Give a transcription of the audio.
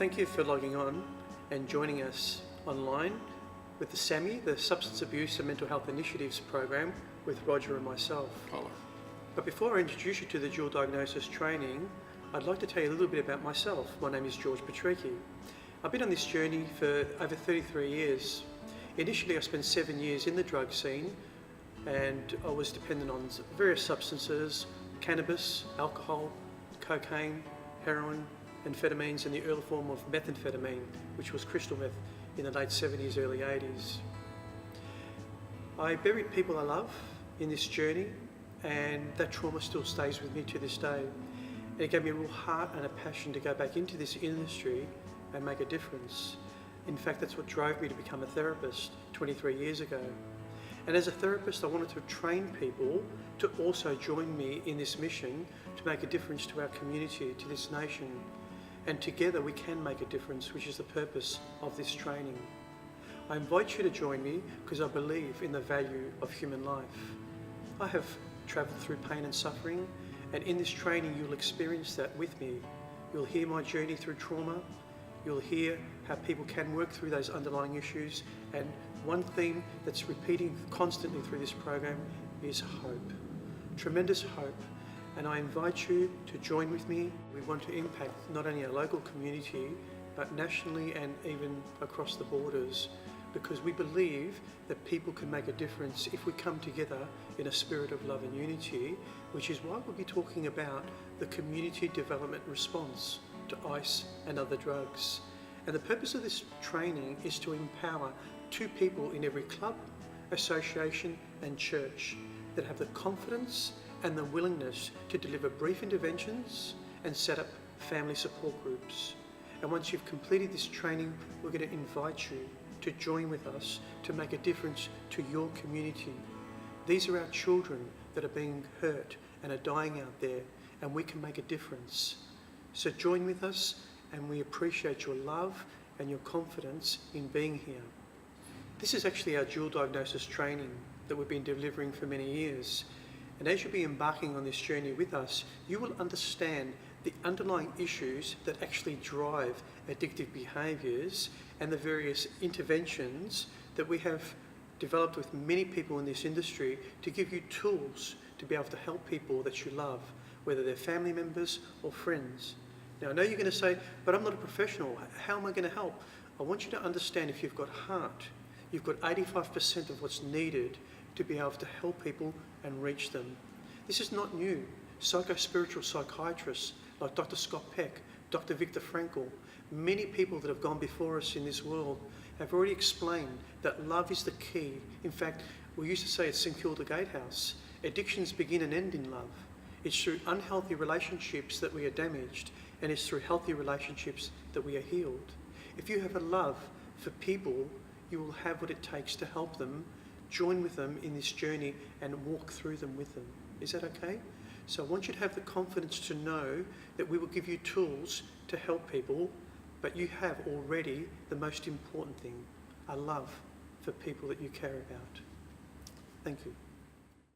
Thank you for logging on and joining us online with the SAMHI, the Substance Abuse and Mental Health Initiatives program with Roger and myself. Hello. But before I introduce you to the dual diagnosis training, I'd like to tell you a little bit about myself. My name is Patriki. I've been on this journey for over 33 years. Initially I spent 7 years in the drug scene and I was dependent on various substances, cannabis, alcohol, cocaine, heroin, amphetamines and the early form of methamphetamine, which was crystal meth in the late 70s, early 80s. I buried people I love in this journey and that trauma still stays with me to this day. And it gave me a real heart and a passion to go back into this industry and make a difference. In fact, that's what drove me to become a therapist 23 years ago. And as a therapist, I wanted to train people to also join me in this mission to make a difference to our community, to this nation. And together we can make a difference, which is the purpose of this training. I invite you to join me because I believe in the value of human life. I have travelled through pain and suffering, and in this training you'll experience that with me. You'll hear my journey through trauma, you'll hear how people can work through those underlying issues, and one theme that's repeating constantly through this program is hope. Tremendous hope. And I invite you to join with me. We want to impact not only our local community, but nationally and even across the borders, because we believe that people can make a difference if we come together in a spirit of love and unity, which is why we'll be talking about the community development response to ice and other drugs. And the purpose of this training is to empower 2 people in every club, association and church that have the confidence and the willingness to deliver brief interventions and set up family support groups. And once you've completed this training, we're going to invite you to join with us to make a difference to your community. These are our children that are being hurt and are dying out there, and we can make a difference. So join with us, and we appreciate your love and your confidence in being here. This is actually our dual diagnosis training that we've been delivering for many years. And as you'll be embarking on this journey with us, you will understand the underlying issues that actually drive addictive behaviours and the various interventions that we have developed with many people in this industry to give you tools to be able to help people that you love, whether they're family members or friends. Now, I know you're going to say, but I'm not a professional. How am I going to help? I want you to understand, if you've got heart, you've got 85% of what's needed to be able to help people and reach them. This is not new. Psycho-spiritual psychiatrists like Dr. Scott Peck, Dr. Viktor Frankl, many people that have gone before us in this world have already explained that love is the key. In fact, we used to say at St Kilda Gatehouse, addictions begin and end in love. It's through unhealthy relationships that we are damaged, and it's through healthy relationships that we are healed. If you have a love for people, you will have what it takes to help them, join with them in this journey and walk through them with them. Is that okay? So I want you to have the confidence to know that we will give you tools to help people, but you have already the most important thing, a love for people that you care about. Thank you.